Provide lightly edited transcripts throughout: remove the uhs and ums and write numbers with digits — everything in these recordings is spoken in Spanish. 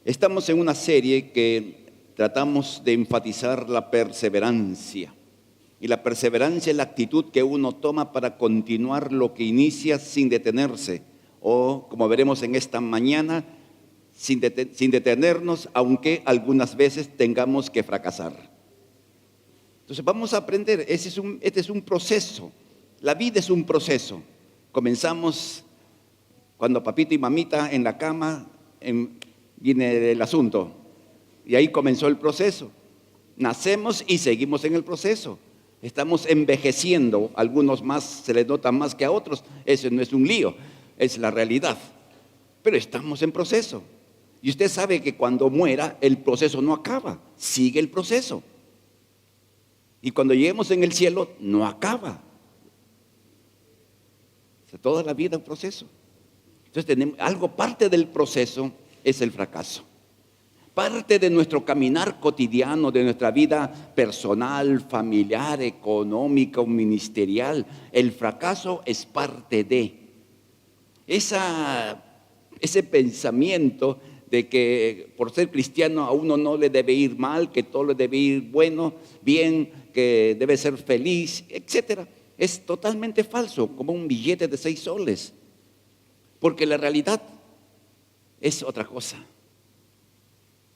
Estamos en una serie que tratamos de enfatizar la perseverancia. Y la perseverancia es la actitud que uno toma para continuar lo que inicia sin detenerse. O, como veremos en esta mañana, sin detenernos, aunque algunas veces tengamos que fracasar. Entonces vamos a aprender, este es un proceso. La vida es un proceso. Comenzamos cuando papito y mamita en la cama, viene el asunto. Y ahí comenzó el proceso. Nacemos y seguimos en el proceso. Estamos envejeciendo, algunos más se les nota más que a otros. Eso no es un lío, es la realidad. Pero estamos en proceso. Y usted sabe que cuando muera, el proceso no acaba, sigue el proceso. Y cuando lleguemos en el cielo, no acaba. O sea, toda la vida es un proceso. Entonces parte del proceso es el fracaso. Parte de nuestro caminar cotidiano, de nuestra vida personal, familiar, económica o ministerial, el fracaso es parte de ese pensamiento de que por ser cristiano a uno no le debe ir mal, que todo le debe ir bien, que debe ser feliz, etcétera. Es totalmente falso, como un billete de 6 soles, porque la realidad es otra cosa.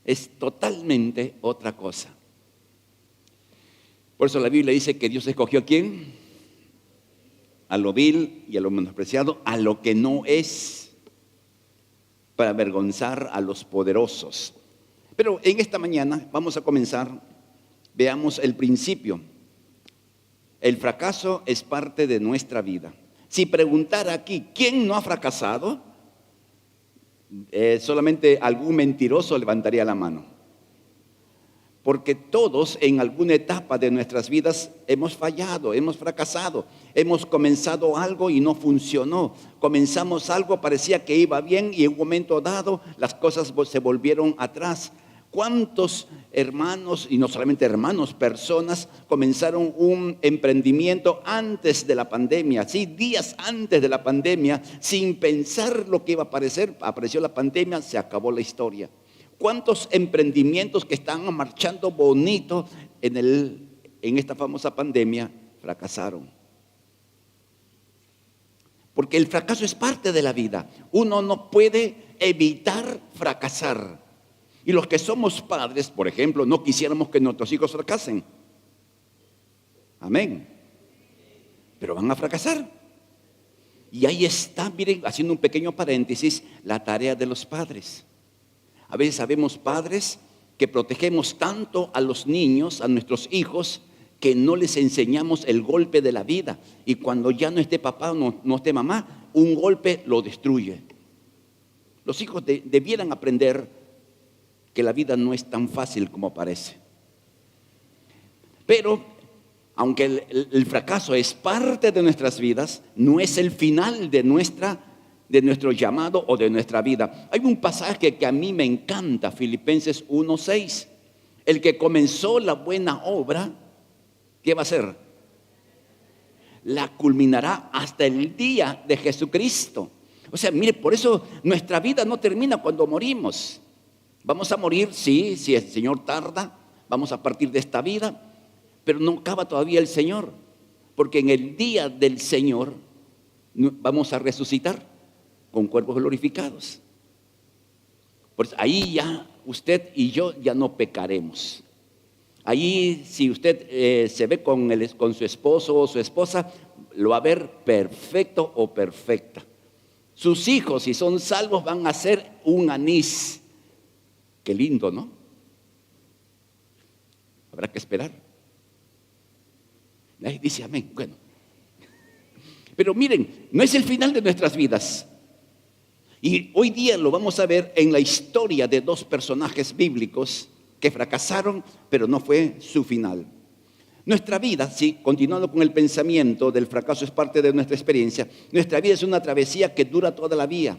Es totalmente otra cosa. Por eso la Biblia dice que Dios escogió ¿a quién? A lo vil y a lo menospreciado, a lo que no es, para avergonzar a los poderosos. Pero en esta mañana vamos a comenzar, veamos el principio. El fracaso es parte de nuestra vida. Si preguntara aquí, ¿quién no ha fracasado? Solamente algún mentiroso levantaría la mano. Porque todos en alguna etapa de nuestras vidas hemos fallado, hemos fracasado. Hemos comenzado algo y no funcionó. Comenzamos algo, parecía que iba bien y en un momento dado las cosas se volvieron atrás. ¿Cuántos hermanos, y no solamente hermanos, personas comenzaron un emprendimiento antes de la pandemia, sí, días antes de la pandemia, sin pensar lo que iba a aparecer? Apareció la pandemia, se acabó la historia. ¿Cuántos emprendimientos que estaban marchando bonito en esta famosa pandemia fracasaron? Porque el fracaso es parte de la vida. Uno no puede evitar fracasar. Y los que somos padres, por ejemplo, no quisiéramos que nuestros hijos fracasen. Amén. Pero van a fracasar. Y ahí está, miren, haciendo un pequeño paréntesis, la tarea de los padres. A veces sabemos padres que protegemos tanto a los niños, a nuestros hijos, que no les enseñamos el golpe de la vida. Y cuando ya no esté papá o no esté mamá, un golpe lo destruye. Los hijos debieran aprender que la vida no es tan fácil como parece. Pero, aunque el fracaso es parte de nuestras vidas, no es el final de nuestro llamado o de nuestra vida. Hay un pasaje que a mí me encanta, Filipenses 1:6. El que comenzó la buena obra, ¿qué va a hacer? La culminará hasta el día de Jesucristo. O sea, mire, por eso nuestra vida no termina cuando morimos. Vamos a morir, sí, si el Señor tarda, vamos a partir de esta vida, pero no acaba todavía el Señor, porque en el día del Señor vamos a resucitar con cuerpos glorificados. Pues ahí ya usted y yo ya no pecaremos. Ahí si usted se ve con su esposo o su esposa, lo va a ver perfecto o perfecta. Sus hijos, si son salvos, van a ser un anís. Qué lindo, ¿no? Habrá que esperar. Nadie dice amén. Bueno. Pero miren, no es el final de nuestras vidas. Y hoy día lo vamos a ver en la historia de 2 personajes bíblicos que fracasaron, pero no fue su final. Nuestra vida, sí, continuando con el pensamiento del fracaso es parte de nuestra experiencia, nuestra vida es una travesía que dura toda la vida.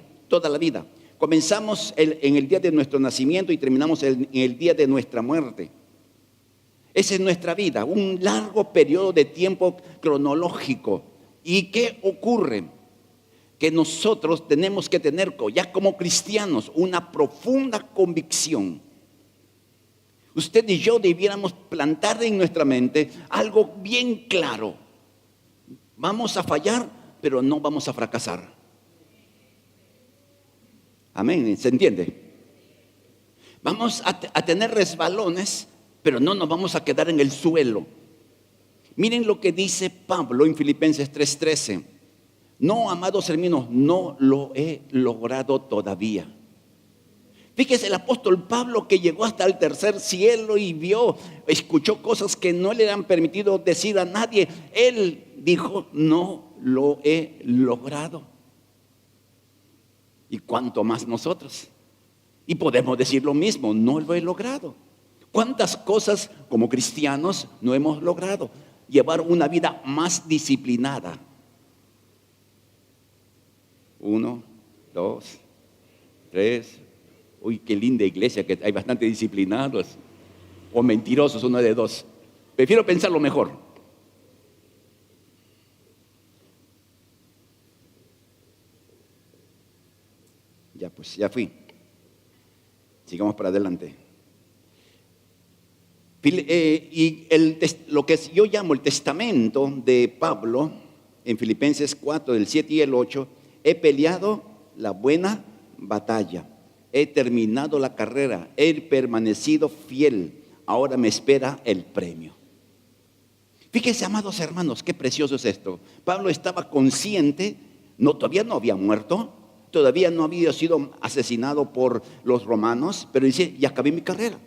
Comenzamos en el día de nuestro nacimiento y terminamos en el día de nuestra muerte. Esa es nuestra vida, un largo periodo de tiempo cronológico. ¿Y qué ocurre? que nosotros tenemos que tener ya como cristianos una profunda convicción. Usted y yo debiéramos plantar en nuestra mente algo bien claro. Vamos a fallar, pero no vamos a fracasar. Amén, ¿se entiende? Vamos a tener resbalones, pero no nos vamos a quedar en el suelo. Miren lo que dice Pablo en Filipenses 3:13. No, amados hermanos, no lo he logrado todavía. Fíjese, el apóstol Pablo, que llegó hasta el tercer cielo y escuchó cosas que no le eran permitido decir a nadie. Él dijo, no lo he logrado. ¿Y cuánto más nosotros? Y podemos decir lo mismo, no lo he logrado. ¿Cuántas cosas como cristianos no hemos logrado? Llevar una vida más disciplinada. 1, 2, 3. Uy, qué linda iglesia, que hay bastante disciplinados. O mentirosos, uno de dos. Prefiero pensarlo mejor. Ya pues, ya fui. Sigamos para adelante. Y lo que yo llamo el testamento de Pablo, en Filipenses 4, del 7 y el 8, he peleado la buena batalla. He terminado la carrera, he permanecido fiel, ahora me espera el premio. Fíjense, amados hermanos, qué precioso es esto. Pablo estaba consciente, todavía no había muerto, todavía no había sido asesinado por los romanos, pero dice, ya acabé mi carrera.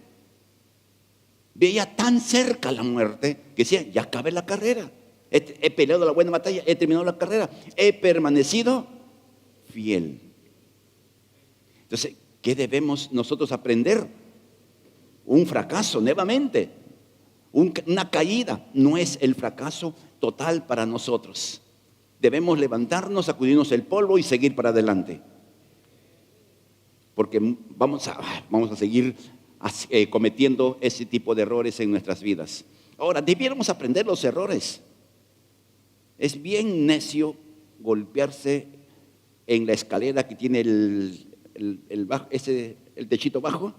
Veía tan cerca la muerte que decía, ya acabé la carrera. He peleado la buena batalla, he terminado la carrera, he permanecido fiel. Entonces, ¿qué debemos nosotros aprender? Un fracaso, nuevamente, una caída no es el fracaso total para nosotros. Debemos levantarnos, sacudirnos el polvo y seguir para adelante. Porque vamos a seguir cometiendo ese tipo de errores en nuestras vidas. Ahora, debiéramos aprender los errores. Es bien necio golpearse en la escalera que tiene el techito bajo.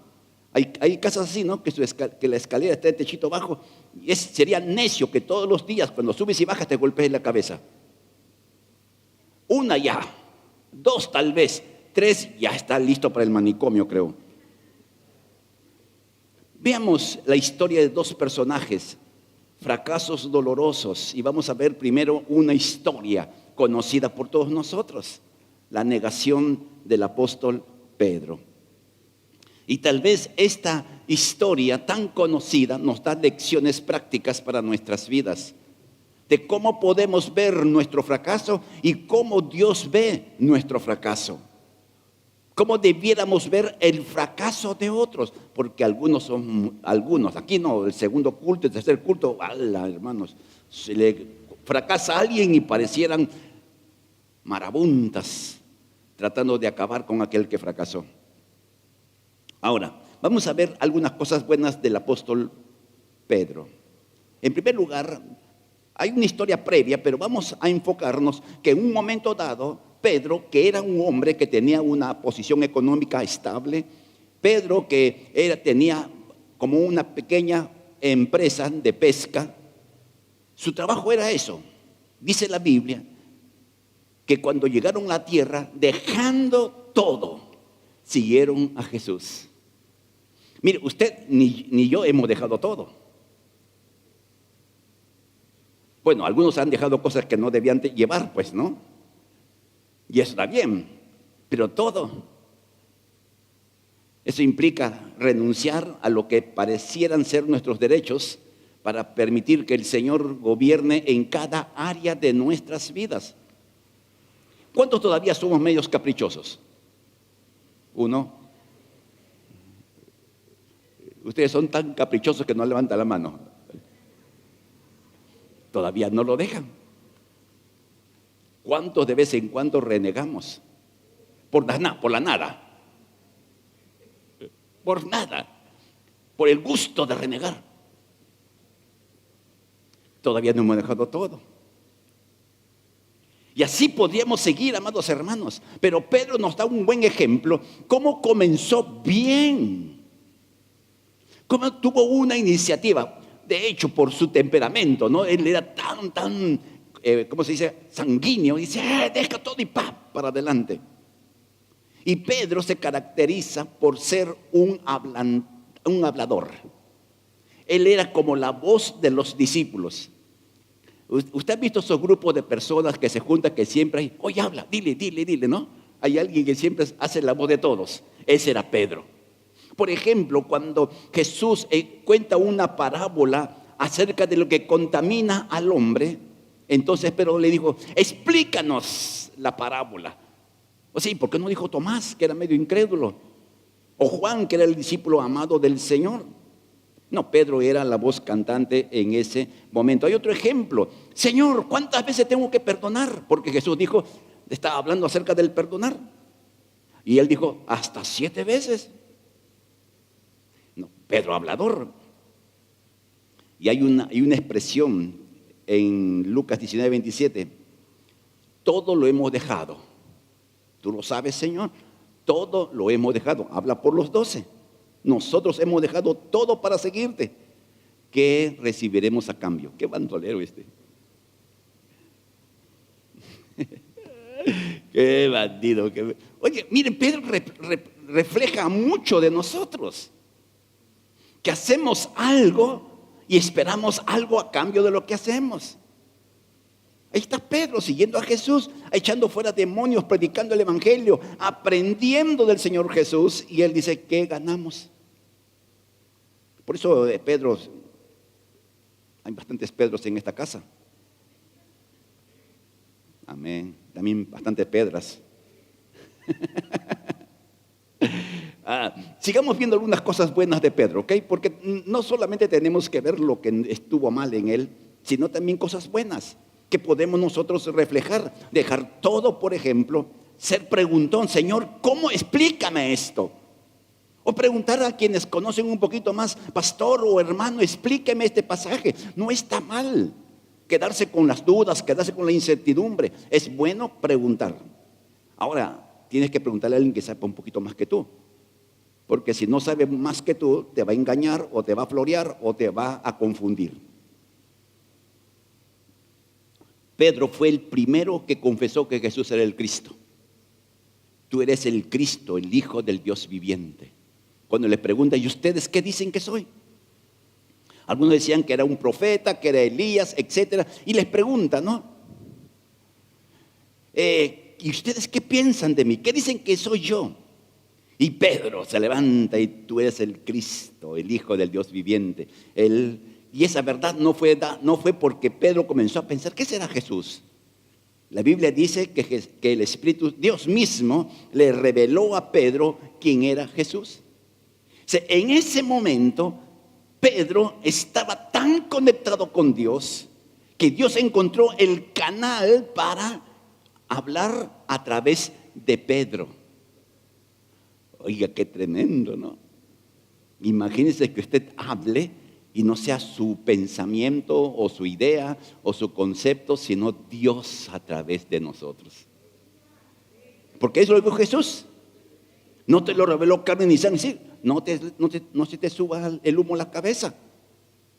Hay casas así, ¿no? Que la escalera está en techito bajo. Y sería necio que todos los días, cuando subes y bajas, te golpees en la cabeza. 1 ya, 2 tal vez, 3 ya está listo para el manicomio, creo. Veamos la historia de 2 personajes, fracasos dolorosos, y vamos a ver primero una historia conocida por todos nosotros, la negación del apóstol Pedro. Y tal vez esta historia tan conocida nos da lecciones prácticas para nuestras vidas, de cómo podemos ver nuestro fracaso y cómo Dios ve nuestro fracaso. Cómo debiéramos ver el fracaso de otros, porque algunos, aquí no, el segundo culto, el tercer culto, ¡ala, hermanos! Se le fracasa a alguien y parecieran marabuntas, tratando de acabar con aquel que fracasó. Ahora, vamos a ver algunas cosas buenas del apóstol Pedro. En primer lugar, hay una historia previa, pero vamos a enfocarnos que en un momento dado, Pedro, que era un hombre que tenía una posición económica estable, Pedro que tenía como una pequeña empresa de pesca, su trabajo era eso. Dice la Biblia que cuando llegaron a la tierra, dejando todo, siguieron a Jesús. Mire, usted ni yo hemos dejado todo. Bueno, algunos han dejado cosas que no debían llevar, pues, ¿no? Y eso está bien, pero todo. Eso implica renunciar a lo que parecieran ser nuestros derechos para permitir que el Señor gobierne en cada área de nuestras vidas. ¿Cuántos todavía somos medios caprichosos? 1. Ustedes son tan caprichosos que no levantan la mano. Todavía no lo dejan. ¿Cuántos de vez en cuando renegamos? Por la nada. Por nada. Por el gusto de renegar. Todavía no hemos dejado todo. Y así podríamos seguir, amados hermanos. Pero Pedro nos da un buen ejemplo. ¿Cómo comenzó bien? ¿Cómo tuvo una iniciativa? De hecho, por su temperamento, ¿no? Él era tan, ¿cómo se dice? Sanguíneo. Dice, deja todo y para adelante. Y Pedro se caracteriza por ser un hablador. Él era como la voz de los discípulos. Usted ha visto esos grupos de personas que se juntan, que siempre hay, oye, habla, dile, ¿no? Hay alguien que siempre hace la voz de todos. Ese era Pedro. Por ejemplo, cuando Jesús cuenta una parábola acerca de lo que contamina al hombre, entonces Pedro le dijo, explícanos la parábola. O sea, ¿por qué no dijo Tomás, que era medio incrédulo? O Juan, que era el discípulo amado del Señor. No, Pedro era la voz cantante en ese momento. Hay otro ejemplo. Señor, ¿cuántas veces tengo que perdonar? Porque Jesús dijo, estaba hablando acerca del perdonar. Y él dijo, hasta 7 veces. No, Pedro hablador. Y hay una expresión en Lucas 19:27. Todo lo hemos dejado. ¿Tú lo sabes, Señor? Todo lo hemos dejado. Habla por los 12. Nosotros hemos dejado todo para seguirte. ¿Qué recibiremos a cambio? Qué bandolero este. Qué bandido. Oye, miren, Pedro refleja mucho de nosotros. Que hacemos algo y esperamos algo a cambio de lo que hacemos. Ahí está Pedro siguiendo a Jesús, echando fuera demonios, predicando el evangelio, aprendiendo del Señor Jesús. Y él dice, ¿qué ganamos? Por eso Pedro, hay bastantes Pedros en esta casa. Amén. También bastantes Pedras. Sigamos viendo algunas cosas buenas de Pedro, ¿ok? Porque no solamente tenemos que ver lo que estuvo mal en él, sino también cosas buenas que podemos nosotros reflejar. Dejar todo, por ejemplo, ser preguntón, Señor, ¿cómo explícame esto? O preguntar a quienes conocen un poquito más, pastor o hermano, explíqueme este pasaje. No está mal quedarse con las dudas, quedarse con la incertidumbre. Es bueno preguntar. Ahora, tienes que preguntarle a alguien que sepa un poquito más que tú. Porque si no sabe más que tú, te va a engañar o te va a florear o te va a confundir. Pedro fue el primero que confesó que Jesús era el Cristo. Tú eres el Cristo, el Hijo del Dios viviente. Cuando le preguntan, ¿y ustedes qué dicen que soy? Algunos decían que era un profeta, que era Elías, etc. Y les preguntan, ¿no? ¿Y ustedes qué piensan de mí? ¿Qué dicen que soy yo? Y Pedro se levanta y tú eres el Cristo, el Hijo del Dios viviente. Y esa verdad no fue porque Pedro comenzó a pensar, ¿qué será Jesús? La Biblia dice que el Espíritu, Dios mismo, le reveló a Pedro quién era Jesús. O sea, en ese momento, Pedro estaba tan conectado con Dios que Dios encontró el canal para hablar a través de Pedro. Oiga, qué tremendo, ¿no? Imagínese que usted hable y no sea su pensamiento o su idea o su concepto, sino Dios a través de nosotros. Porque eso lo dijo Jesús. No te lo reveló carne ni sangre. Sí, no se te suba el humo a la cabeza.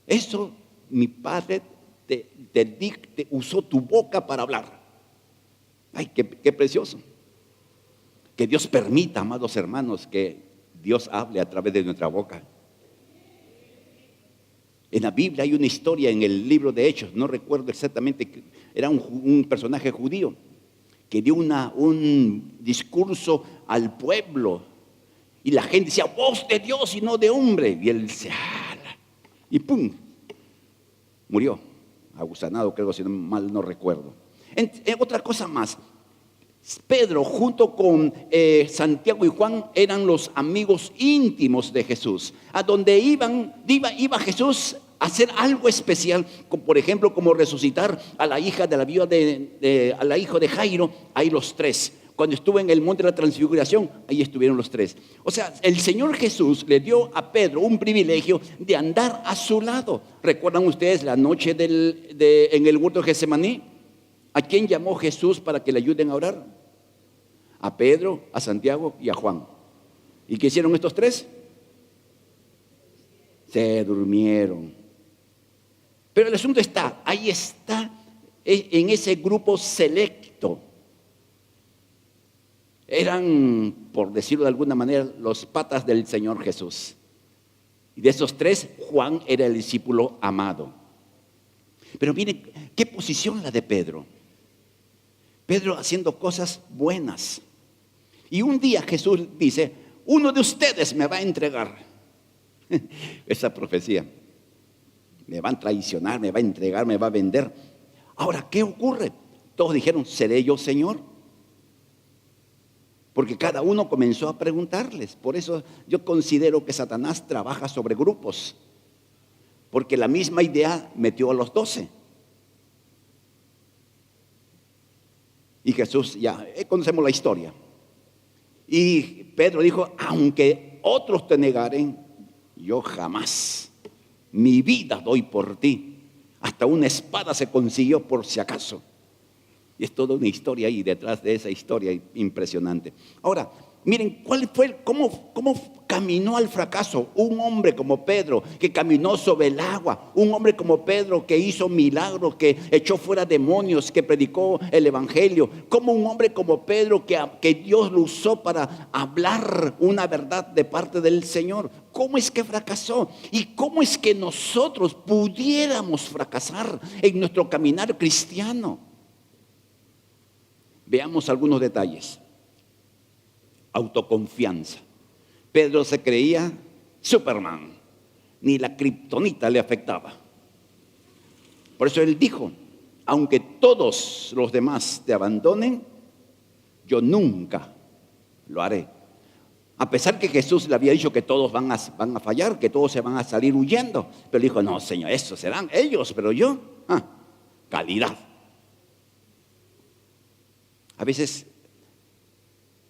Eso mi Padre te usó tu boca para hablar. Ay, qué precioso. Que Dios permita, amados hermanos, que Dios hable a través de nuestra boca. En la Biblia hay una historia en el libro de Hechos, no recuerdo exactamente, era un personaje judío que dio un discurso al pueblo y la gente decía, voz de Dios y no de hombre. Y él se y ¡pum! Murió, agusanado, creo, si mal no recuerdo. Otra cosa más, Pedro junto con Santiago y Juan eran los amigos íntimos de Jesús. A donde iba Jesús a hacer algo especial, como, por ejemplo, como resucitar a la hija de la viuda a la hija de Jairo, ahí los tres. Cuando estuvo en el monte de la transfiguración, ahí estuvieron los tres. O sea, el Señor Jesús le dio a Pedro un privilegio de andar a su lado. ¿Recuerdan ustedes la noche en el huerto de Getsemaní? ¿A quién llamó Jesús para que le ayuden a orar? A Pedro, a Santiago y a Juan. ¿Y qué hicieron estos tres? Se durmieron. Pero el asunto está, ahí está, en ese grupo selecto. Eran, por decirlo de alguna manera, los patas del Señor Jesús. Y de esos tres, Juan era el discípulo amado. Pero miren, ¿qué posición la de Pedro? Pedro haciendo cosas buenas. Y un día Jesús dice, uno de ustedes me va a entregar. Esa profecía. Me va a traicionar, me va a entregar, me va a vender. Ahora, ¿qué ocurre? Todos dijeron, ¿seré yo, Señor? Porque cada uno comenzó a preguntarles. Por eso yo considero que Satanás trabaja sobre grupos. Porque la misma idea metió a los 12. Y Jesús, ya conocemos la historia. Y Pedro dijo, aunque otros te negaren, yo jamás, mi vida doy por ti. Hasta una espada se consiguió por si acaso. Y es toda una historia ahí, detrás de esa historia impresionante. Ahora, miren, ¿cómo caminó al fracaso? Un hombre como Pedro, que caminó sobre el agua. Un hombre como Pedro, que hizo milagros, que echó fuera demonios, que predicó el evangelio. Como un hombre como Pedro, que Dios lo usó para hablar una verdad de parte del Señor. ¿Cómo es que fracasó? ¿Y cómo es que nosotros pudiéramos fracasar en nuestro caminar cristiano? Veamos algunos detalles. Autoconfianza. Pedro se creía Superman, ni la kriptonita le afectaba. Por eso él dijo, aunque todos los demás te abandonen, yo nunca lo haré. A pesar que Jesús le había dicho que todos van a fallar, que todos se van a salir huyendo. Pero dijo, no, Señor, esos serán ellos, pero yo, calidad. A veces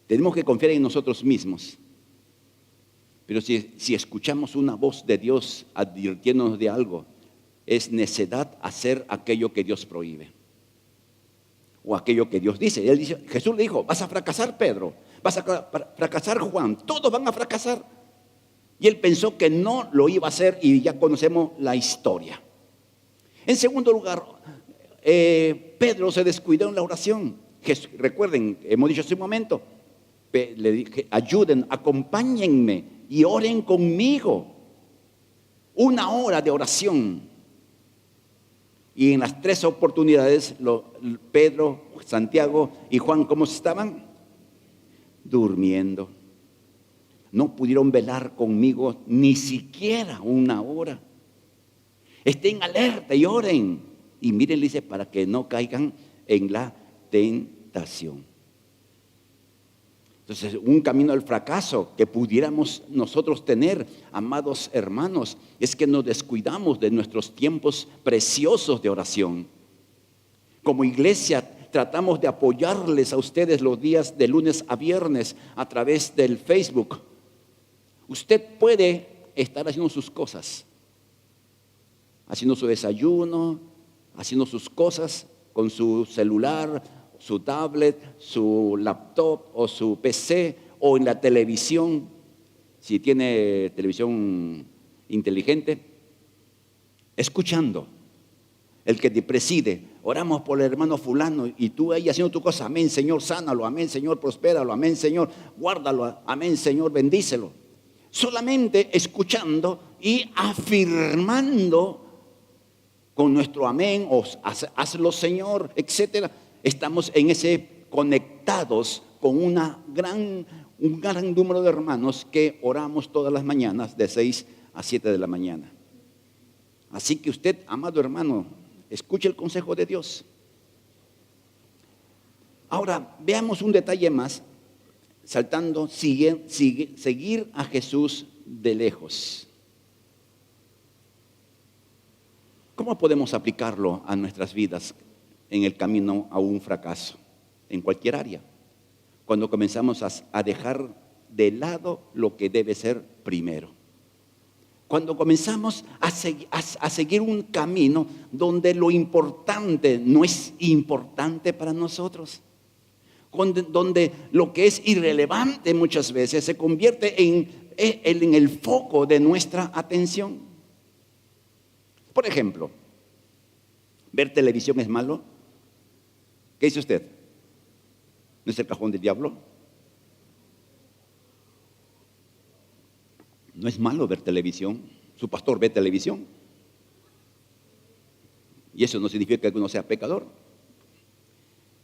tenemos que confiar en nosotros mismos. Pero si escuchamos una voz de Dios advirtiéndonos de algo, es necedad hacer aquello que Dios prohíbe. O aquello que Dios dice. Jesús le dijo, vas a fracasar, Pedro. Vas a fracasar, Juan. Todos van a fracasar. Y él pensó que no lo iba a hacer y ya conocemos la historia. En segundo lugar, Pedro se descuidó en la oración. Recuerden, hemos dicho hace un momento, le dije, ayuden, acompáñenme y oren conmigo. 1 hora de oración. Y en las 3 oportunidades, Pedro, Santiago y Juan, ¿cómo estaban? Durmiendo. No pudieron velar conmigo ni siquiera 1 hora. Estén alerta y oren. Y miren, le dice, para que no caigan en la tentación. Entonces, un camino al fracaso que pudiéramos nosotros tener, amados hermanos, es que nos descuidamos de nuestros tiempos preciosos de oración. Como iglesia, tratamos de apoyarles a ustedes los días de lunes a viernes a través del Facebook. Usted puede estar haciendo sus cosas, haciendo su desayuno, haciendo sus cosas con su celular, su tablet, su laptop o su PC o en la televisión, si tiene televisión inteligente, escuchando. El que te preside, oramos por el hermano fulano y tú ahí haciendo tu cosa, amén Señor, sánalo, amén Señor, prospéralo, amén Señor, guárdalo, amén Señor, bendícelo. Solamente escuchando y afirmando con nuestro amén o hazlo Señor, etcétera. Estamos en ese conectados con un gran número de hermanos que oramos todas las mañanas de 6 a 7 de la mañana. Así que usted, amado hermano, escuche el consejo de Dios. Ahora, veamos un detalle más, saltando, seguir a Jesús de lejos. ¿Cómo podemos aplicarlo a nuestras vidas en el camino a un fracaso? En cualquier área. Cuando comenzamos a dejar de lado lo que debe ser primero. Cuando comenzamos a seguir un camino donde lo importante no es importante para nosotros. Donde lo que es irrelevante muchas veces se convierte en el foco de nuestra atención. Por ejemplo, ¿ver televisión es malo? ¿Qué dice usted? ¿No es el cajón del diablo? No es malo ver televisión. Su pastor ve televisión. Y eso no significa que uno sea pecador.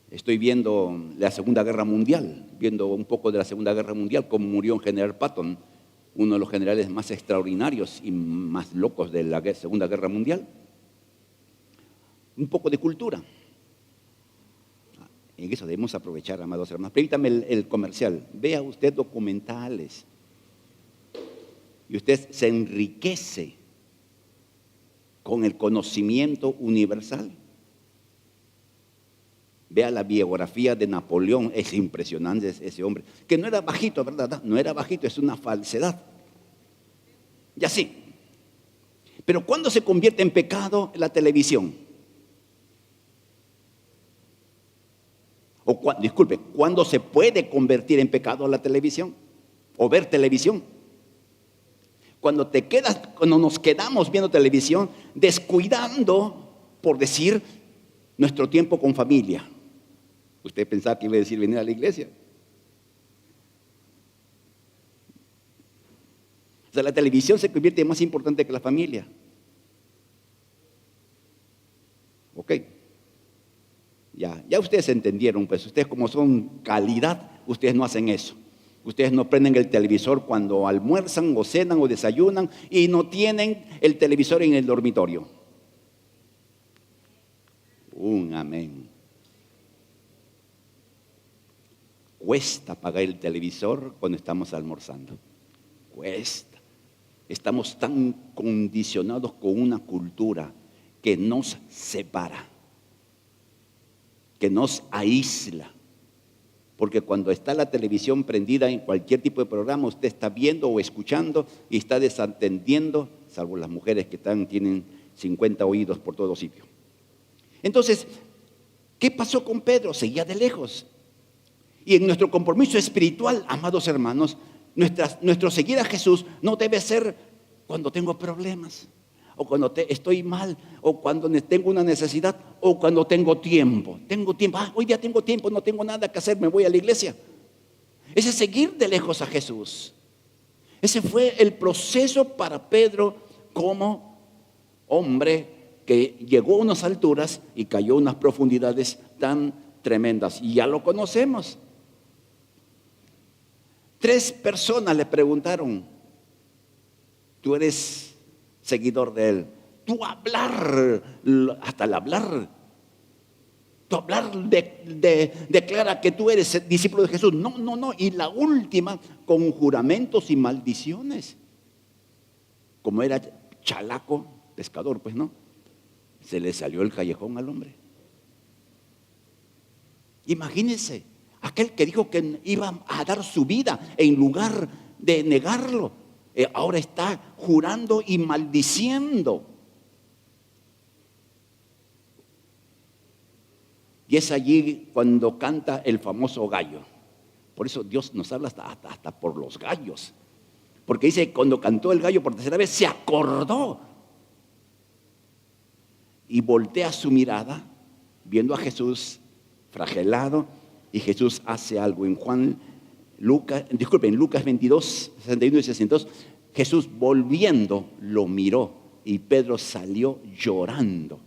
Estoy viendo la Segunda Guerra Mundial, viendo un poco de la Segunda Guerra Mundial, cómo murió un general Patton, uno de los generales más extraordinarios y más locos de la Segunda Guerra Mundial. Un poco de cultura. En eso debemos aprovechar, amados hermanos. Permítame el comercial. Vea usted documentales. Y usted se enriquece con el conocimiento universal. Vea la biografía de Napoleón, es impresionante ese hombre, que no era bajito, ¿verdad? No era bajito, es una falsedad. Y así. Pero ¿cuándo se convierte en pecado la televisión? Disculpe, ¿cuándo se puede convertir en pecado la televisión? ¿O ver televisión? Cuando nos quedamos viendo televisión, descuidando, por decir, nuestro tiempo con familia. Usted pensaba que iba a decir venir a la iglesia. O sea, la televisión se convierte en más importante que la familia. Ok. Ya ustedes entendieron, pues ustedes como son calidad, ustedes no hacen eso. Ustedes no prenden el televisor cuando almuerzan o cenan o desayunan y no tienen el televisor en el dormitorio. Un amén. Cuesta apagar el televisor cuando estamos almorzando. Cuesta. Estamos tan condicionados con una cultura que nos separa, que nos aísla. Porque cuando está la televisión prendida en cualquier tipo de programa, usted está viendo o escuchando y está desatendiendo, salvo las mujeres que tienen 50 oídos por todo sitio. Entonces, ¿qué pasó con Pedro? Seguía de lejos. Y en nuestro compromiso espiritual, amados hermanos, nuestro seguir a Jesús no debe ser cuando tengo problemas, o cuando estoy mal, o cuando tengo una necesidad, o cuando tengo tiempo. Hoy día tengo tiempo, no tengo nada que hacer, me voy a la iglesia. Ese es seguir de lejos a Jesús. Ese fue el proceso para Pedro como hombre que llegó a unas alturas y cayó a unas profundidades tan tremendas. Y ya lo conocemos. 3 personas le preguntaron: ¿tú eres seguidor de él? Declara que tú eres discípulo de Jesús. No. Y la última, con juramentos y maldiciones. Como era chalaco, pescador, pues no, se le salió el callejón al hombre. Imagínense, aquel que dijo que iba a dar su vida en lugar de negarlo, ahora está jurando y maldiciendo. Y es allí cuando canta el famoso gallo. Por eso Dios nos habla hasta por los gallos. Porque dice, cuando cantó el gallo por tercera vez, se acordó. Y voltea su mirada, viendo a Jesús flagelado, y Jesús hace algo. En Lucas 22, 61 y 62, Jesús volviendo lo miró y Pedro salió llorando.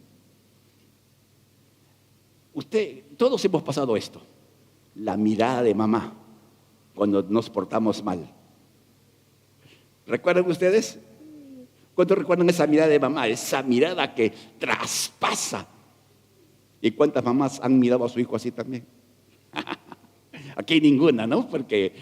Todos hemos pasado esto, la mirada de mamá cuando nos portamos mal. ¿Recuerdan ustedes? ¿Cuántos recuerdan esa mirada de mamá? Esa mirada que traspasa. ¿Y cuántas mamás han mirado a su hijo así también? Aquí ninguna, ¿no? Porque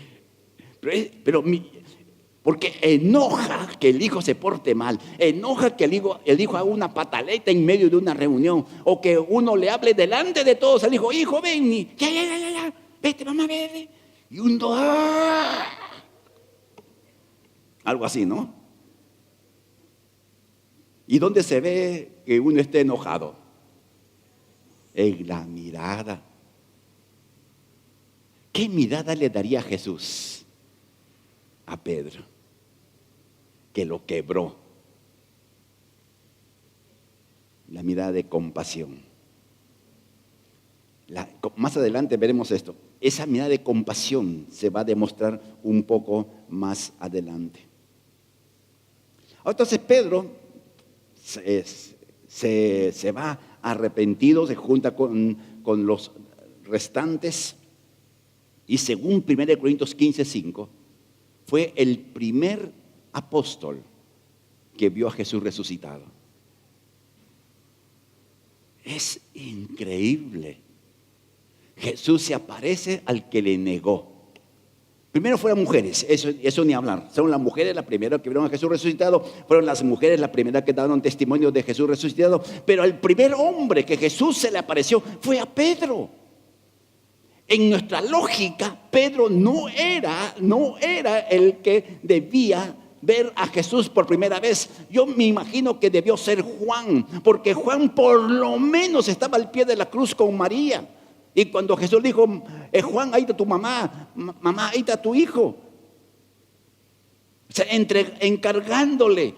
enoja que el hijo se porte mal, enoja que el hijo haga una pataleta en medio de una reunión, o que uno le hable delante de todos al hijo: hijo, ven, ya, vete, mamá, vete. Y uno, algo así, ¿no? ¿Y dónde se ve que uno esté enojado? En la mirada. ¿Qué mirada le daría Jesús a Pedro? Que lo quebró. La mirada de compasión. Más adelante veremos esto. Esa mirada de compasión se va a demostrar un poco más adelante. Entonces Pedro se va arrepentido, se junta con los restantes, y según 1 Corintios 15:5, fue el primer apóstol que vio a Jesús resucitado. Es increíble. Jesús se aparece al que le negó. Primero fueron mujeres, eso ni hablar. Son las mujeres las primeras que vieron a Jesús resucitado. Fueron las mujeres las primeras que daban testimonio de Jesús resucitado. Pero el primer hombre que Jesús se le apareció fue a Pedro. En nuestra lógica, Pedro no era el que debía ver a Jesús por primera vez. Yo me imagino que debió ser Juan, porque Juan por lo menos estaba al pie de la cruz con María. Y cuando Jesús dijo, Juan, ahí está tu mamá, mamá, ahí está tu hijo. O sea, encargándole.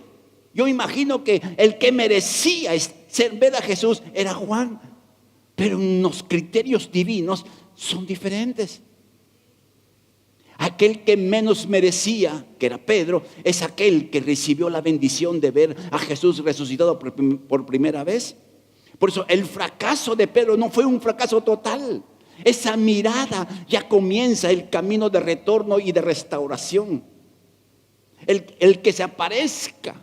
Yo imagino que el que merecía ver a Jesús era Juan. Pero los criterios divinos son diferentes. Aquel que menos merecía, que era Pedro, es aquel que recibió la bendición de ver a Jesús resucitado por primera vez. Por eso el fracaso de Pedro no fue un fracaso total. Esa mirada ya comienza el camino de retorno y de restauración. El que se aparezca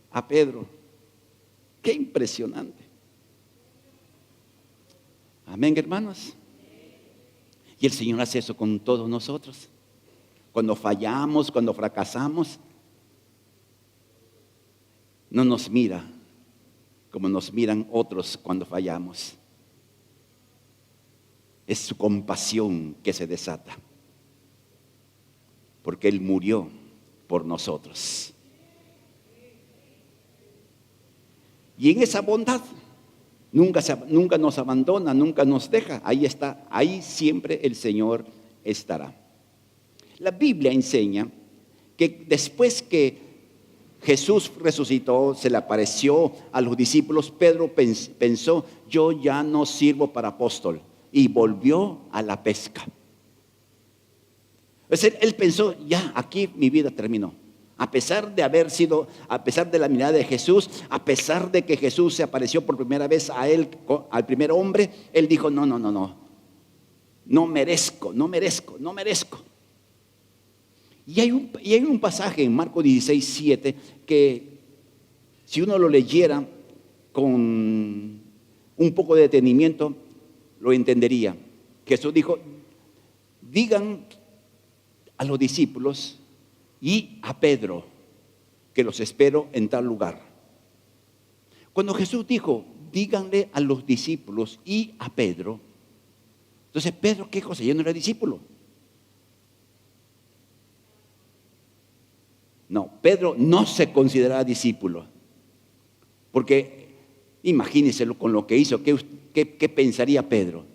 a Pedro. Qué impresionante. Amén, hermanos. Y el Señor hace eso con todos nosotros. Cuando fallamos, cuando fracasamos, no nos mira como nos miran otros cuando fallamos. Es su compasión que se desata, porque Él murió por nosotros. Y en esa bondad nunca nos abandona, nunca nos deja. Ahí está, ahí siempre el Señor estará. La Biblia enseña que después que Jesús resucitó, se le apareció a los discípulos, Pedro pensó, yo ya no sirvo para apóstol, y volvió a la pesca. Es decir, él pensó, ya aquí mi vida terminó. A pesar de la mirada de Jesús, a pesar de que Jesús se apareció por primera vez a él, al primer hombre, él dijo, no merezco. Y hay un pasaje en Marcos 16:7 que si uno lo leyera con un poco de detenimiento, lo entendería. Jesús dijo, digan a los discípulos y a Pedro que los espero en tal lugar. Cuando Jesús dijo, díganle a los discípulos y a Pedro, entonces Pedro, ¿qué cosa? Ya no era discípulo. No, Pedro no se consideraba discípulo. Porque imagínense con lo que hizo, ¿qué pensaría Pedro?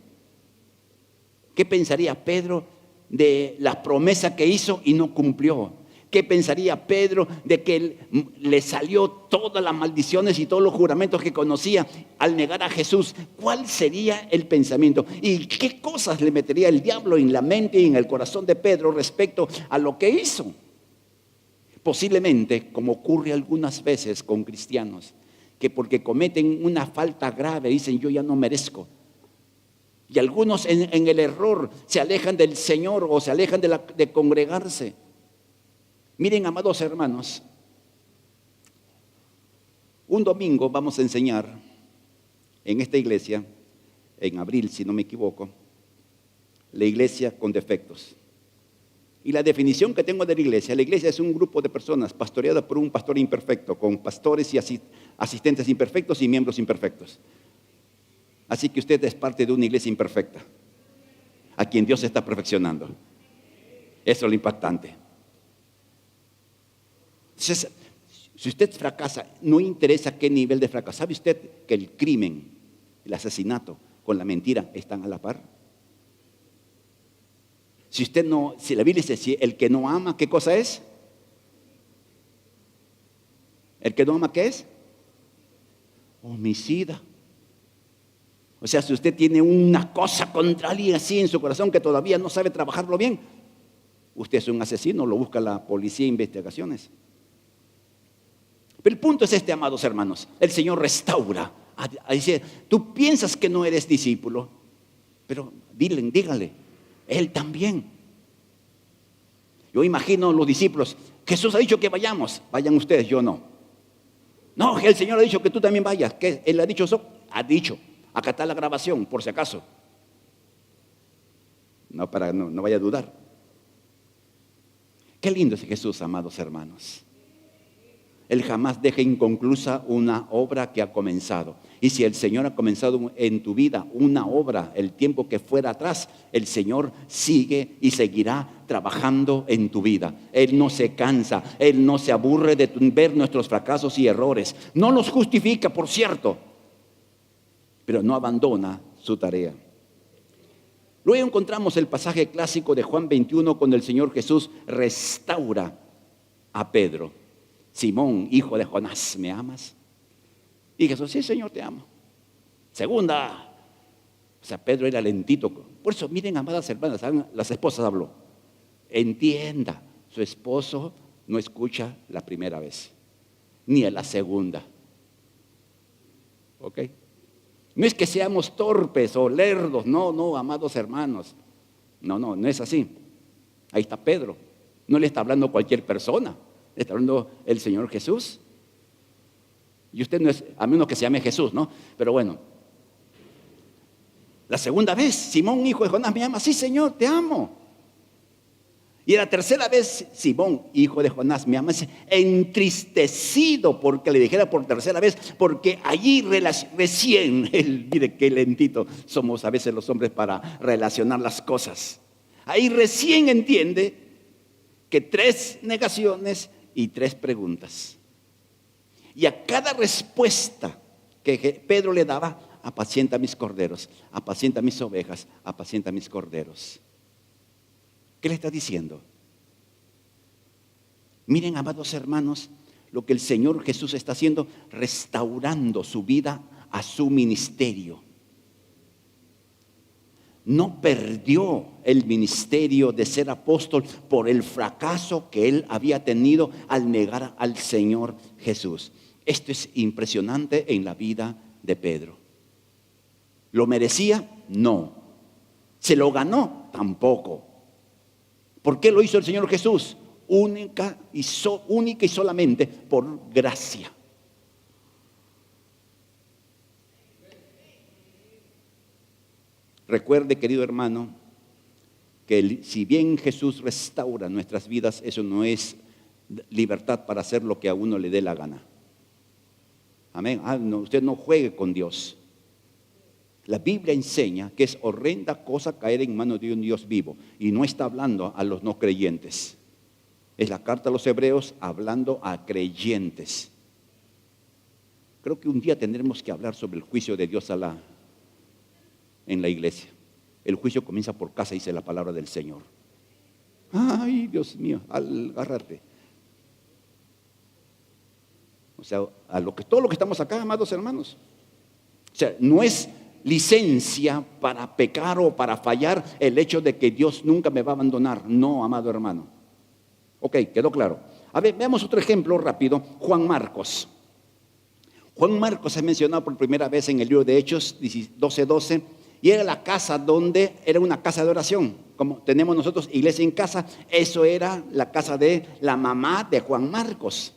¿Qué pensaría Pedro de la promesa que hizo y no cumplió? ¿Qué pensaría Pedro de que le salió todas las maldiciones y todos los juramentos que conocía al negar a Jesús? ¿Cuál sería el pensamiento? ¿Y qué cosas le metería el diablo en la mente y en el corazón de Pedro respecto a lo que hizo? Posiblemente, como ocurre algunas veces con cristianos, que porque cometen una falta grave dicen yo ya no merezco. Y algunos en el error se alejan del Señor o se alejan de congregarse. Miren, amados hermanos, un domingo vamos a enseñar en esta iglesia, en abril si no me equivoco, la iglesia con defectos. Y la definición que tengo de la iglesia es un grupo de personas pastoreada por un pastor imperfecto, con pastores y asistentes imperfectos y miembros imperfectos. Así que usted es parte de una iglesia imperfecta, a quien Dios está perfeccionando. Eso es lo impactante. Entonces, Si usted fracasa, no interesa qué nivel de fracaso. ¿Sabe usted que el crimen, el asesinato con la mentira están a la par? Si la Biblia dice, si el que no ama, ¿qué cosa es? ¿El que no ama qué es? Homicida. O sea, si usted tiene una cosa contra alguien así en su corazón que todavía no sabe trabajarlo bien, usted es un asesino, lo busca la policía de investigaciones. Pero el punto es este, amados hermanos, el Señor restaura. Dice, tú piensas que no eres discípulo, pero dígale, Él también. Yo imagino los discípulos, Jesús ha dicho que vayamos, vayan ustedes, yo no. No, el Señor ha dicho que tú también vayas. ¿Qué? Él ha dicho eso, ha dicho. Acá está la grabación, por si acaso. No vaya a dudar. Qué lindo es Jesús, amados hermanos. Él jamás deja inconclusa una obra que ha comenzado. Y si el Señor ha comenzado en tu vida una obra, el tiempo que fuera atrás, el Señor sigue y seguirá trabajando en tu vida. Él no se cansa, Él no se aburre de ver nuestros fracasos y errores. No los justifica, por cierto, pero no abandona su tarea. Luego encontramos el pasaje clásico de Juan 21 cuando el Señor Jesús restaura a Pedro. Simón, hijo de Jonás, ¿me amas? Y Jesús, sí, Señor, te amo. Segunda, o sea, Pedro era lentito. Por eso, miren, amadas hermanas, las esposas habló. Entienda, su esposo no escucha la primera vez, ni a la segunda. ¿Ok? No es que seamos torpes o lerdos, no, amados hermanos. No es así. Ahí está Pedro. No le está hablando cualquier persona. Le está hablando el Señor Jesús. Y usted no es, a menos que se llame Jesús, ¿no? Pero bueno. La segunda vez, Simón, hijo de Jonás, ¿me ama? Sí, Señor, te amo. Y la tercera vez, Simón, hijo de Jonás, me ama, entristecido porque le dijera por tercera vez, porque allí recién, mire qué lentito somos a veces los hombres para relacionar las cosas. Ahí recién entiende que 3 negaciones y 3 preguntas. Y a cada respuesta que Pedro le daba, apacienta mis corderos, apacienta mis ovejas, apacienta mis corderos. ¿Qué le está diciendo? Miren, amados hermanos, lo que el Señor Jesús está haciendo, restaurando su vida a su ministerio. No perdió el ministerio de ser apóstol por el fracaso que él había tenido al negar al Señor Jesús. Esto es impresionante en la vida de Pedro. ¿Lo merecía? No. ¿Se lo ganó? Tampoco. ¿Por qué lo hizo el Señor Jesús? Única y solamente por gracia. Recuerde, querido hermano, que si bien Jesús restaura nuestras vidas, eso no es libertad para hacer lo que a uno le dé la gana. Amén. No, usted no juegue con Dios. La Biblia enseña que es horrenda cosa caer en manos de un Dios vivo. Y no está hablando a los no creyentes. Es la carta a los hebreos hablando a creyentes. Creo que un día tendremos que hablar sobre el juicio de Dios en la iglesia. El juicio comienza por casa, dice la palabra del Señor. Ay, Dios mío, agárrate. O sea, todo lo que estamos acá, amados hermanos. O sea, no es licencia para pecar o para fallar el hecho de que Dios nunca me va a abandonar. No, amado hermano. Ok, quedó claro. A ver, veamos otro ejemplo rápido. Juan Marcos. Juan Marcos es mencionado por primera vez en el libro de Hechos 12:12. Y era la casa donde era una casa de oración. Como tenemos nosotros iglesia en casa, eso era la casa de la mamá de Juan Marcos.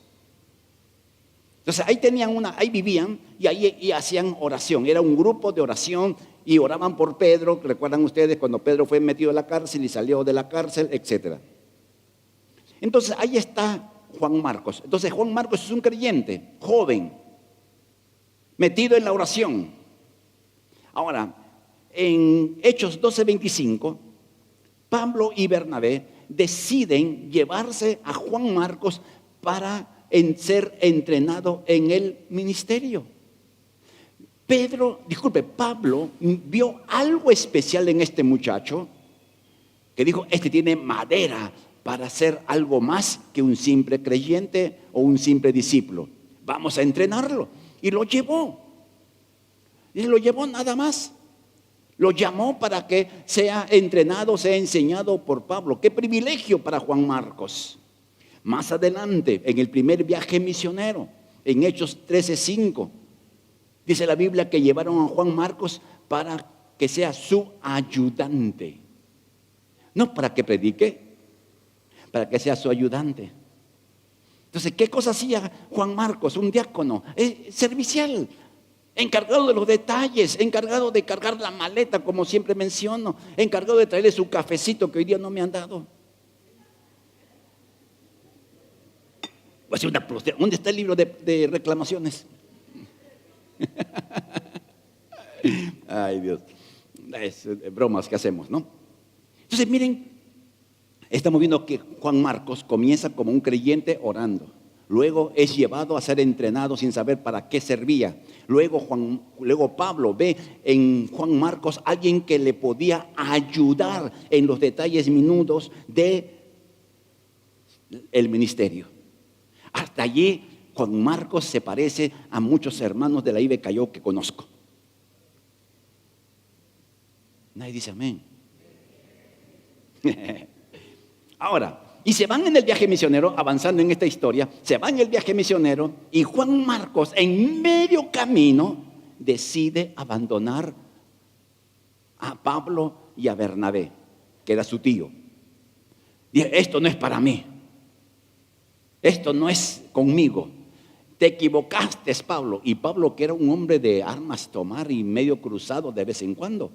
Entonces ahí vivían y ahí hacían oración. Era un grupo de oración y oraban por Pedro. ¿Recuerdan ustedes cuando Pedro fue metido en la cárcel y salió de la cárcel, etcétera? Entonces ahí está Juan Marcos. Entonces Juan Marcos es un creyente, joven, metido en la oración. Ahora, en Hechos 12:25, Pablo y Bernabé deciden llevarse a Juan Marcos para en ser entrenado en el ministerio. Pablo vio algo especial en este muchacho que dijo, este tiene madera para ser algo más que un simple creyente o un simple discípulo. Vamos a entrenarlo. Y lo llevó. Y lo llevó nada más. Lo llamó para que sea entrenado, sea enseñado por Pablo. Qué privilegio para Juan Marcos. Más adelante, en el primer viaje misionero, en Hechos 13:5, dice la Biblia que llevaron a Juan Marcos para que sea su ayudante. No para que predique, para que sea su ayudante. Entonces, ¿qué cosa hacía Juan Marcos? Un diácono servicial, encargado de los detalles, encargado de cargar la maleta, como siempre menciono, encargado de traerle su cafecito que hoy día no me han dado. ¿Dónde está el libro de reclamaciones? Ay, Dios. Es bromas que hacemos, ¿no? Entonces, miren, estamos viendo que Juan Marcos comienza como un creyente orando. Luego es llevado a ser entrenado sin saber para qué servía. Luego Pablo ve en Juan Marcos alguien que le podía ayudar en los detalles minutos del ministerio. Hasta allí Juan Marcos se parece a muchos hermanos de la IBE Callao que conozco. Nadie dice amén. Ahora, y se van en el viaje misionero, avanzando en esta historia, se van en el viaje misionero y Juan Marcos en medio camino decide abandonar a Pablo y a Bernabé, que era su tío. Dice, esto no es para mí, esto no es conmigo, te equivocaste, Pablo. Y Pablo, que era un hombre de armas tomar y medio cruzado de vez en cuando.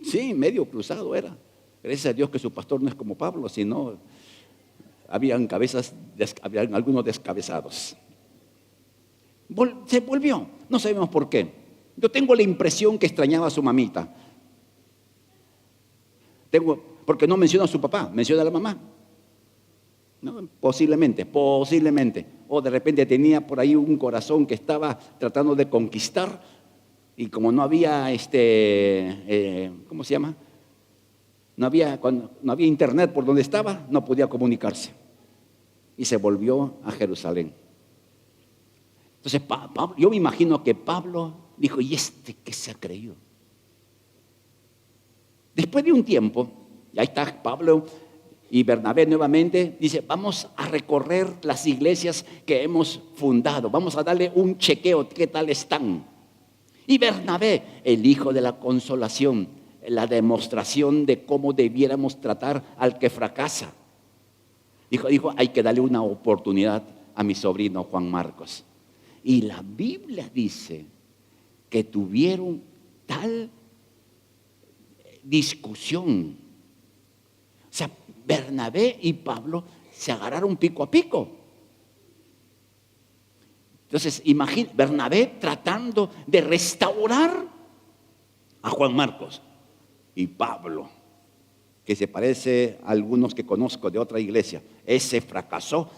Sí, medio cruzado era. Gracias a Dios que su pastor no es como Pablo, sino habían algunos descabezados. Se volvió, no sabemos por qué. Yo tengo la impresión que extrañaba a su mamita. Porque no menciona a su papá, menciona a la mamá. ¿No? Posiblemente. O de repente tenía por ahí un corazón que estaba tratando de conquistar y como no había, ¿cómo se llama? No había internet por donde estaba, no podía comunicarse. Y se volvió a Jerusalén. Entonces, Pablo, yo me imagino que Pablo dijo, ¿y este qué se ha creído? Después de un tiempo, y ahí está Pablo y Bernabé nuevamente, dice, vamos a recorrer las iglesias que hemos fundado, vamos a darle un chequeo, ¿qué tal están? Y Bernabé, el hijo de la consolación, la demostración de cómo debiéramos tratar al que fracasa. Dijo, hay que darle una oportunidad a mi sobrino Juan Marcos. Y la Biblia dice que tuvieron tal discusión. O sea, Bernabé y Pablo se agarraron pico a pico. Entonces, imagínate, Bernabé tratando de restaurar a Juan Marcos. Y Pablo, que se parece a algunos que conozco de otra iglesia, ese fracasó,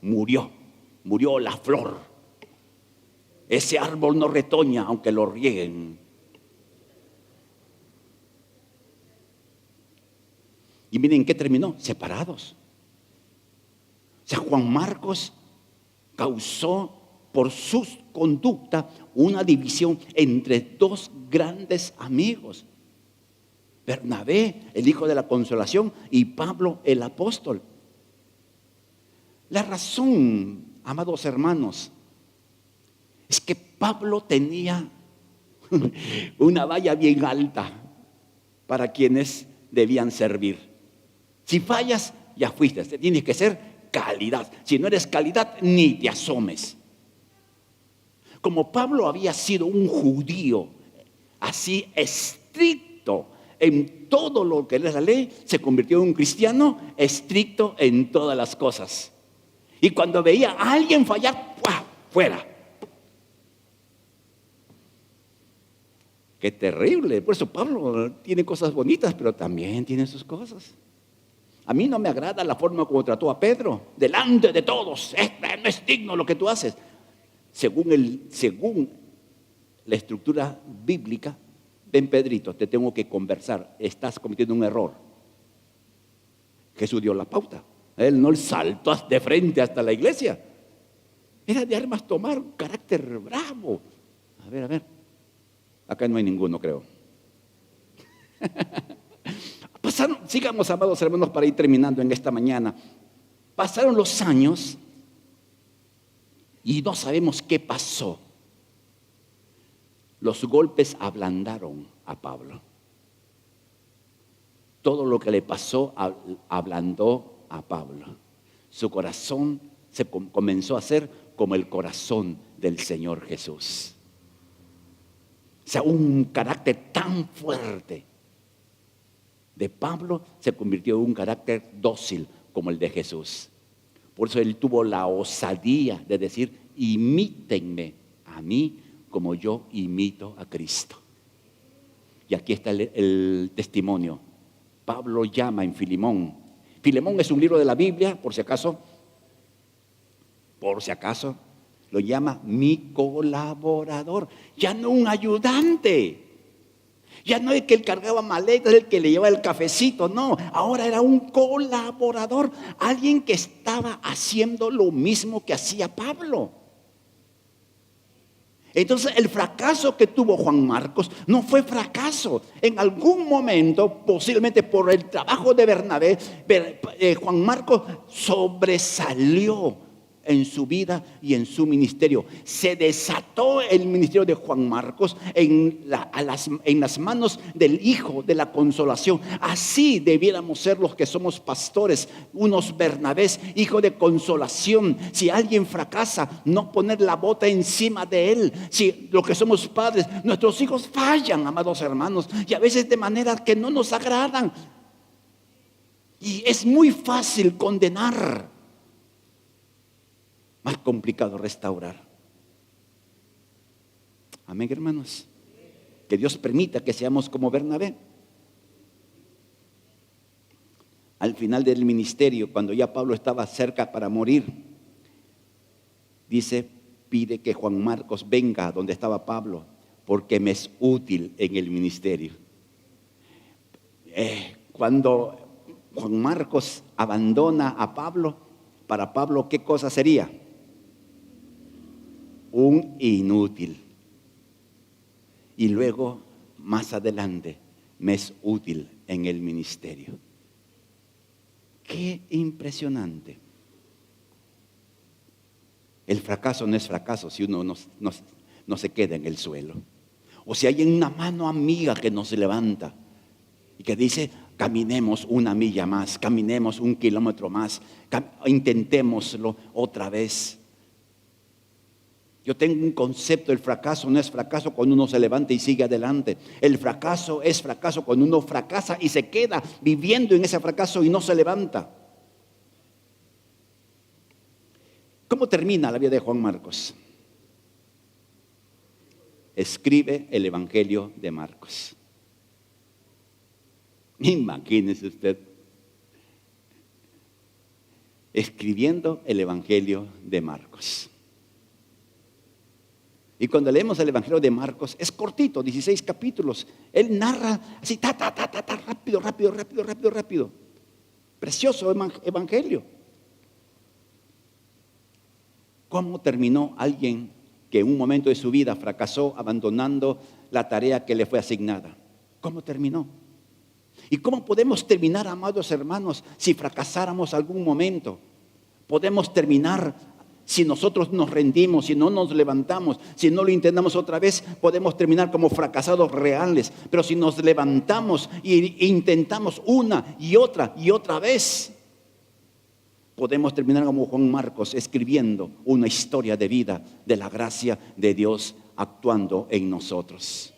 murió la flor. Ese árbol no retoña aunque lo rieguen. Y miren qué terminó, separados. O sea, Juan Marcos causó por su conducta una división entre dos grandes amigos. Bernabé, el hijo de la consolación, y Pablo, el apóstol. La razón, amados hermanos, es que Pablo tenía una valla bien alta para quienes debían servir. Si fallas, ya fuiste. Tienes que ser calidad. Si no eres calidad, ni te asomes. Como Pablo había sido un judío así estricto en todo lo que es la ley, se convirtió en un cristiano estricto en todas las cosas. Y cuando veía a alguien fallar, ¡pua!, fuera. Qué terrible. Por eso Pablo tiene cosas bonitas, pero también tiene sus cosas. A mí no me agrada la forma como trató a Pedro, delante de todos. No es digno lo que tú haces. Según la estructura bíblica, ven Pedrito, te tengo que conversar, estás cometiendo un error. Jesús dio la pauta. Él no saltó de frente hasta la iglesia. Era de armas tomar un carácter bravo. A ver. Acá no hay ninguno, creo. Sigamos, amados hermanos, para ir terminando en esta mañana. Pasaron los años y no sabemos qué pasó. Los golpes ablandaron a Pablo. Todo lo que le pasó ablandó a Pablo. Su corazón se comenzó a hacer como el corazón del Señor Jesús. O sea, un carácter tan fuerte de Pablo se convirtió en un carácter dócil como el de Jesús. Por eso él tuvo la osadía de decir: imítenme a mí como yo imito a Cristo. Y aquí está el testimonio. Pablo llama en Filemón. Filemón es un libro de la Biblia, por si acaso, lo llama mi colaborador. Ya no un ayudante. Ya no es que él cargaba maletas, el que le llevaba el cafecito, no. Ahora era un colaborador, alguien que estaba haciendo lo mismo que hacía Pablo. Entonces el fracaso que tuvo Juan Marcos no fue fracaso. En algún momento, posiblemente por el trabajo de Bernabé, Juan Marcos sobresalió en su vida y en su ministerio. Se desató el ministerio de Juan Marcos en las manos del Hijo de la Consolación. Así debiéramos ser los que somos pastores, unos Bernabés, hijo de consolación. Si alguien fracasa, no poner la bota encima de él. Si los que somos padres, nuestros hijos fallan, amados hermanos, y a veces de maneras que no nos agradan. Y es muy fácil condenar. Más complicado restaurar. Amén, hermanos. Que Dios permita que seamos como Bernabé. Al final del ministerio, cuando ya Pablo estaba cerca para morir, dice: pide que Juan Marcos venga a donde estaba Pablo, porque me es útil en el ministerio. Cuando Juan Marcos abandona a Pablo, para Pablo, ¿qué cosa sería? Un inútil. Y luego, más adelante, me es útil en el ministerio. Qué impresionante. El fracaso no es fracaso si uno no se queda en el suelo. O si hay una mano amiga que nos levanta y que dice: caminemos una milla más, caminemos 1 kilómetro más, intentémoslo otra vez. Yo tengo un concepto: el fracaso no es fracaso cuando uno se levanta y sigue adelante. El fracaso es fracaso cuando uno fracasa y se queda viviendo en ese fracaso y no se levanta. ¿Cómo termina la vida de Juan Marcos? Escribe el Evangelio de Marcos. Imagínese usted, escribiendo el Evangelio de Marcos. Y cuando leemos el Evangelio de Marcos, es cortito, 16 capítulos. Él narra así, rápido. Precioso Evangelio. ¿Cómo terminó alguien que en un momento de su vida fracasó abandonando la tarea que le fue asignada? ¿Cómo terminó? ¿Y cómo podemos terminar, amados hermanos, si fracasáramos algún momento? Podemos terminar si nosotros nos rendimos, si no nos levantamos, si no lo intentamos otra vez, podemos terminar como fracasados reales. Pero si nos levantamos e intentamos una y otra vez, podemos terminar como Juan Marcos, escribiendo una historia de vida de la gracia de Dios actuando en nosotros.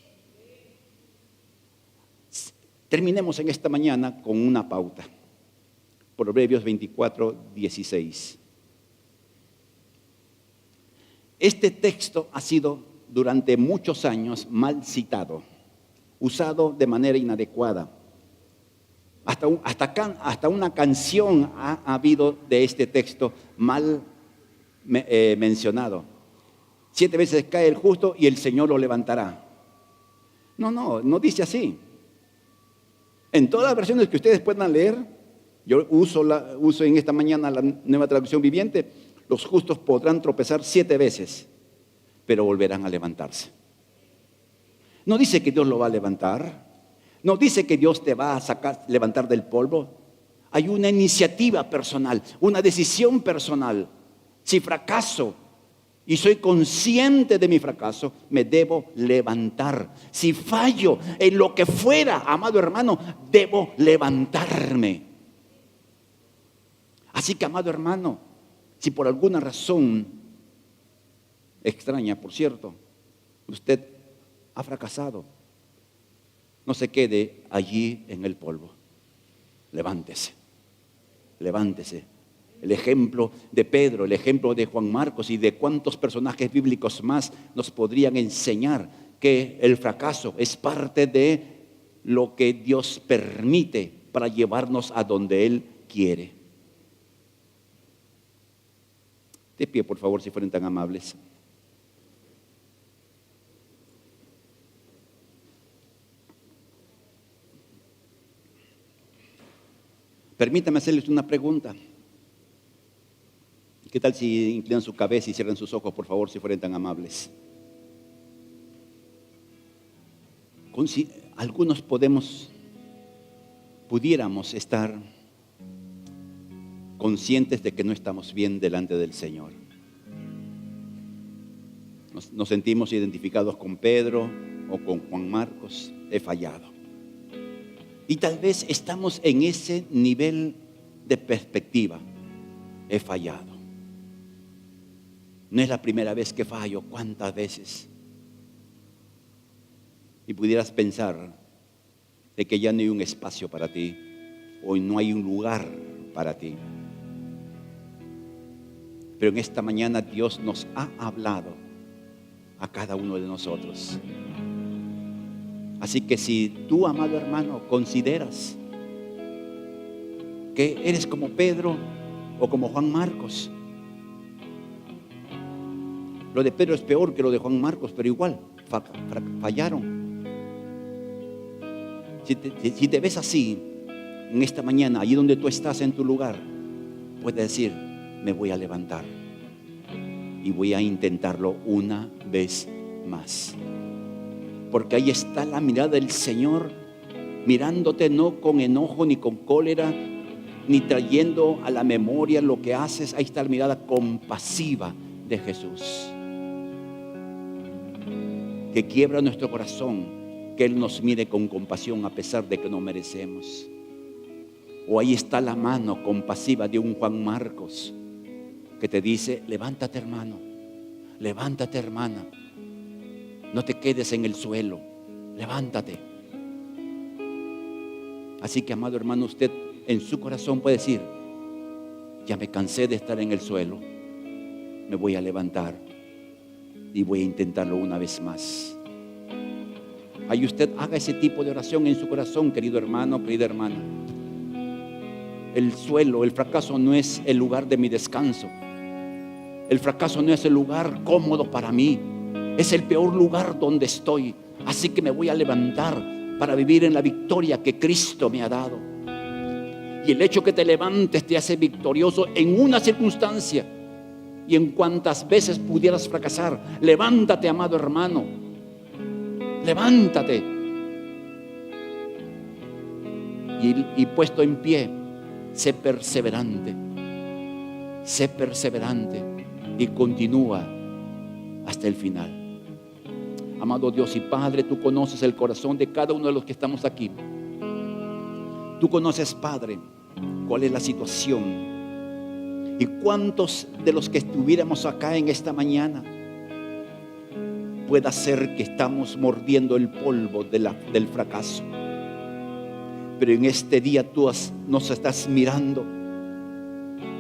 Terminemos en esta mañana con una pauta. Proverbios 24:16. Este texto ha sido durante muchos años mal citado, usado de manera inadecuada. Hasta una canción ha habido de este texto mal mencionado. 7 veces cae el justo y el Señor lo levantará. No dice así. En todas las versiones que ustedes puedan leer, yo uso en esta mañana la Nueva Traducción Viviente, los justos podrán tropezar 7 veces, pero volverán a levantarse. No dice que Dios lo va a levantar, no dice que Dios te va a levantar del polvo. Hay una iniciativa personal, una decisión personal. Si fracaso y soy consciente de mi fracaso, me debo levantar. Si fallo en lo que fuera, amado hermano, debo levantarme. Así que, amado hermano, si por alguna razón extraña, por cierto, usted ha fracasado, no se quede allí en el polvo. Levántese, levántese. El ejemplo de Pedro, el ejemplo de Juan Marcos y de cuántos personajes bíblicos más nos podrían enseñar que el fracaso es parte de lo que Dios permite para llevarnos a donde Él quiere. De pie, por favor, si fueren tan amables. Permítame hacerles una pregunta. ¿Qué tal si inclinan su cabeza y cierran sus ojos, por favor, si fueren tan amables? Algunos pudiéramos estar conscientes de que no estamos bien delante del Señor. Nos sentimos identificados con Pedro o con Juan Marcos. He fallado. Y tal vez estamos en ese nivel de perspectiva. He fallado. No es la primera vez que fallo, ¿cuántas veces? Y pudieras pensar de que ya no hay un espacio para ti, o no hay un lugar para ti. Pero en esta mañana Dios nos ha hablado a cada uno de nosotros. Así que si tú, amado hermano, consideras que eres como Pedro o como Juan Marcos, lo de Pedro es peor que lo de Juan Marcos, pero igual fallaron. Si te ves así en esta mañana, allí donde tú estás en tu lugar, puedes decir: me voy a levantar y voy a intentarlo una vez más. Porque ahí está la mirada del Señor, mirándote no con enojo ni con cólera, ni trayendo a la memoria lo que haces. Ahí está la mirada compasiva de Jesús, que quiebra nuestro corazón, que Él nos mire con compasión a pesar de que no merecemos. O ahí está la mano compasiva de un Juan Marcos, que te dice: levántate, hermano, levántate, hermana, no te quedes en el suelo, levántate. Así que, amado hermano, usted en su corazón puede decir: ya me cansé de estar en el suelo, me voy a levantar y voy a intentarlo una vez más. Ahí usted haga ese tipo de oración en su corazón, querido hermano, querida hermana. El suelo, el fracaso no es el lugar de mi descanso. El fracaso no es el lugar cómodo para mí. Es el peor lugar donde estoy. Así que me voy a levantar para vivir en la victoria que Cristo me ha dado. Y el hecho que te levantes te hace victorioso en una circunstancia. Y en cuantas veces pudieras fracasar, levántate, amado hermano. Levántate. Y puesto en pie, sé perseverante. Sé perseverante y continúa hasta el final. Amado Dios y Padre, tú conoces el corazón de cada uno de los que estamos aquí. Tú conoces, Padre, cuál es la situación. Y cuántos de los que estuviéramos acá en esta mañana pueda ser que estamos mordiendo el polvo del fracaso. Pero en este día tú nos estás mirando.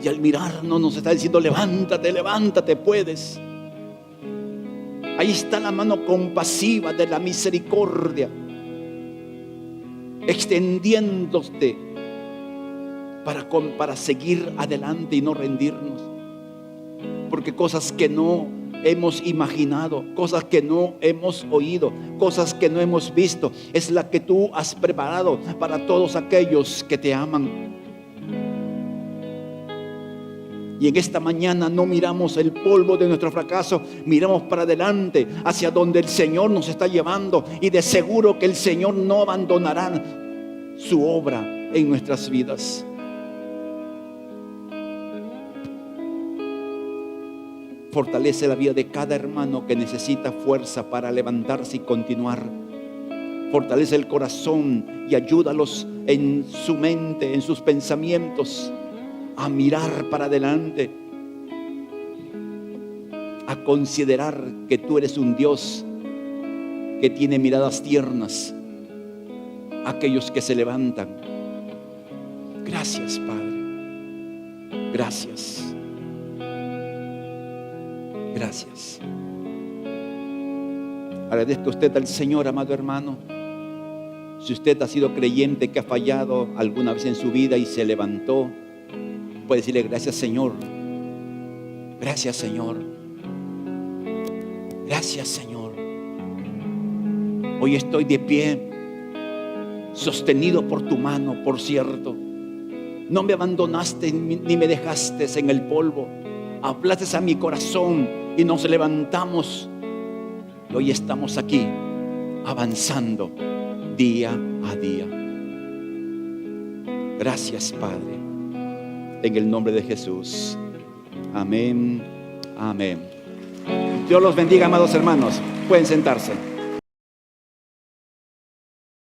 Y al mirarnos nos está diciendo: levántate, levántate, puedes. Ahí está la mano compasiva de la misericordia, extendiéndote para seguir adelante y no rendirnos. Porque cosas que no hemos imaginado, cosas que no hemos oído, cosas que no hemos visto, es la que tú has preparado para todos aquellos que te aman. Y en esta mañana no miramos el polvo de nuestro fracaso, miramos para adelante, hacia donde el Señor nos está llevando. Y de seguro que el Señor no abandonará su obra en nuestras vidas. Fortalece la vida de cada hermano que necesita fuerza para levantarse y continuar. Fortalece el corazón y ayúdalos en su mente, en sus pensamientos, a mirar para adelante, a considerar que tú eres un Dios que tiene miradas tiernas a aquellos que se levantan. Gracias, Padre. Gracias. Gracias. Agradezca usted al Señor, amado hermano. Si usted ha sido creyente que ha fallado alguna vez en su vida y se levantó, puede decirle: gracias, Señor. Gracias, Señor. Gracias, Señor. Hoy estoy de pie, sostenido por tu mano, por cierto. No me abandonaste ni me dejaste en el polvo. Hablaste a mi corazón y nos levantamos. Y hoy estamos aquí, avanzando día a día. Gracias, Padre. En el nombre de Jesús. Amén. Amén. Dios los bendiga, amados hermanos. Pueden sentarse.